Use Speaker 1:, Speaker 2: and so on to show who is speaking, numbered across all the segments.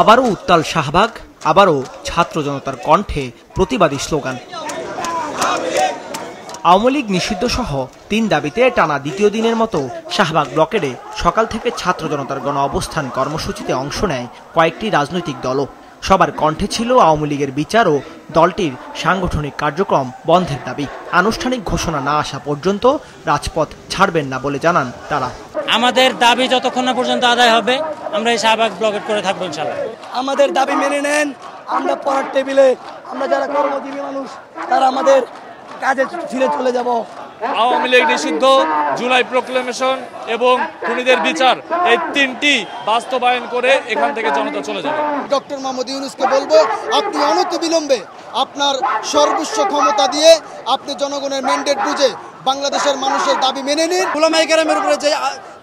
Speaker 1: আবারও উত্তাল শাহবাগ, আবারও ছাত্র জনতার কণ্ঠে প্রতিবাদী স্লোগান। আওয়ামী লীগ নিষিদ্ধ সহ ৩ দাবিতে টানা দ্বিতীয় দিনের মতো শাহবাগ ব্লকেডে সকাল থেকে ছাত্র জনতার গণ অবস্থান কর্মসূচিতে অংশ নেয় কয়েকটি রাজনৈতিক দলও। সবার কণ্ঠে ছিল আওয়ামী লীগের বিচার ও দলটির সাংগঠনিক কার্যক্রম বন্ধের দাবি। আনুষ্ঠানিক ঘোষণা না আসা পর্যন্ত রাজপথ ছাড়বেন না বলে জানান তারা।
Speaker 2: আমাদের দাবি যতক্ষণ না পর্যন্ত আদায় হবে আমরা এই শাহবাগ ব্লকেট করে থাকবো ইনশাআল্লাহ।
Speaker 3: আমাদের দাবি মেনে নেন, আমরা পড়ার টেবিলে, আমরা যারা কর্মজীবী মানুষ তারা আমাদের কাজে ফিরে চলে যাব।
Speaker 4: আওয়ামী লীগ নিষিদ্ধ, জুলাই প্রোক্লেমেশন এবং খুনিদের বিচার, এই 3টি বাস্তবায়ন করে এখান থেকে জনতা চলে যাবে।
Speaker 5: ডক্টর মোহাম্মদ ইউনূসকে বলবো, আপনি অনতিবিলম্বে আপনার সর্বোচ্চ ক্ষমতা দিয়ে আপনি জনগণের ম্যান্ডেট বুঝে বাংলাদেশের মানুষের দাবি মেনে নিন।
Speaker 3: উলামায়ে কেরামের উপরে যে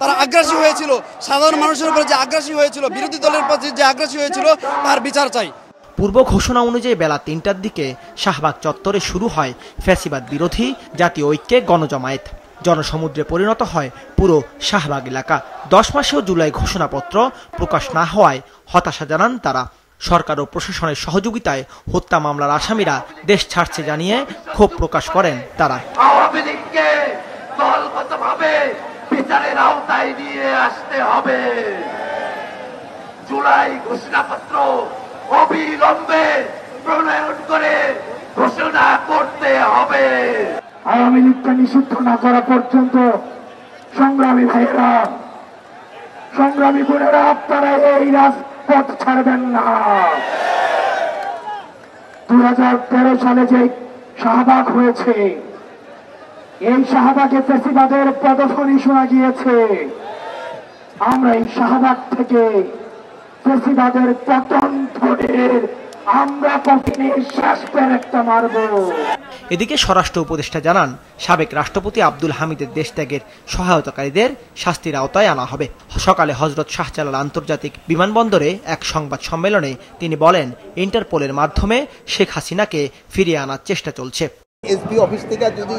Speaker 3: তারা আগ্রাসী হয়েছিল, সাধারণ মানুষের উপরে যে আগ্রাসী হয়েছিল, বিরোধী দলের প্রতি যে আগ্রাসী হয়েছিল, তার বিচার চাই।
Speaker 1: পূর্ব ঘোষণা অনুযায়ী বেলা ৩টার দিকে শাহবাগ চত্বরে শুরু হয় ফ্যাসিবাদ বিরোধী জাতীয় ঐক্যে গণজমায়েত। জনসমুদ্রে পরিণত হয় পুরো শাহবাগ এলাকা। 10 মাসেও জুলাই ঘোষণাপত্র প্রকাশ না হওয়ায় হতাশা জানান তারা। সরকার ও প্রশাসনের সহযোগিতায় হত্যা মামলার আসামিরা দেশ ছাড়ছে জানিয়ে ক্ষোভ প্রকাশ করেন তারা।
Speaker 6: আওয়ামী লীগকে দলগতভাবে বিচারের আওতায় নিয়ে আসতে হবে। জুলাই ঘোষণাপত্র অবিলম্বে প্রণয়ন করে ঘোষণা করতে হবে।
Speaker 7: আওয়ামী লীগকে নিষিদ্ধ না করা পর্যন্ত সংগ্রামী ভাইয়েরা, সংগ্রামী বোনেরা, আপনারা এই রাজপথ ছাড়বেন না। 2013 সালে যে শাহবাগ হয়েছে, এই শাহবাগে ফ্যাসিবাদের পদধ্বনি শোনা গিয়েছে। আমরা এই শাহবাগ থেকে ফ্যাসিবাদের পতন ধরে আমরা কঠিন শ্বাস একটা মারব।
Speaker 1: এদিকে স্বরাষ্ট্র উপদেষ্টা জানান, সাবেক রাষ্ট্রপতি আব্দুল হামিদের দেশত্যাগের সহায়তাকারীদের শাস্তির আওতায় আনা হবে। সকালে হযরত শাহজালাল আন্তর্জাতিক বিমানবন্দরে এক সংবাদ সম্মেলনে তিনি বলেন, ইন্টারপোলের মাধ্যমে শেখ হাসিনাকে ফিরিয়ে আনার চেষ্টা চলছে।
Speaker 5: এসপি অফিস থেকে যদি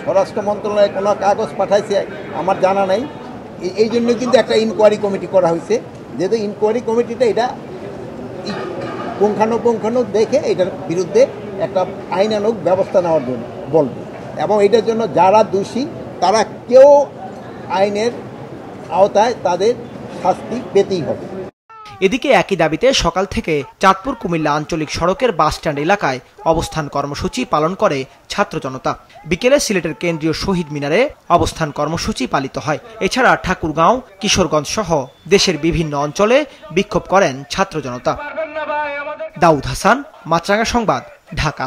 Speaker 5: স্বরাষ্ট্র মন্ত্রণালয়ে কোনো কাগজ পাঠাইছে আমার জানা নাই, এই জন্য কিন্তু একটা ইনকোয়ারি কমিটি করা হয়েছে। যেহেতু ইনকোয়ারি কমিটিটা এটা পুঙ্খানুপুঙ্খানু দেখে এটার বিরুদ্ধে একটা আইনানুগ ব্যবস্থা নেওয়ার জন্য বলবে, এবং এটার জন্য যারা দোষী তারা কেউ আইনের আওতায় তাদের শাস্তি পেতেই হবে।
Speaker 1: এদিকে একই দাবিতে সকাল থেকে চাঁদপুর কুমিল্লা আঞ্চলিক সড়কের বাসস্ট্যান্ড এলাকায় অবস্থান কর্মসূচি পালন করে ছাত্র জনতা। বিকেলে সিলেটের কেন্দ্রীয় শহীদ মিনারে অবস্থান কর্মসূচি পালিত হয়। এছাড়া ঠাকুরগাঁও, কিশোরগঞ্জ সহ দেশের বিভিন্ন অঞ্চলে বিক্ষোভ করেন ছাত্র জনতা। দাউদ হাসান, মাছরাঙা সংবাদ, ঢাকা।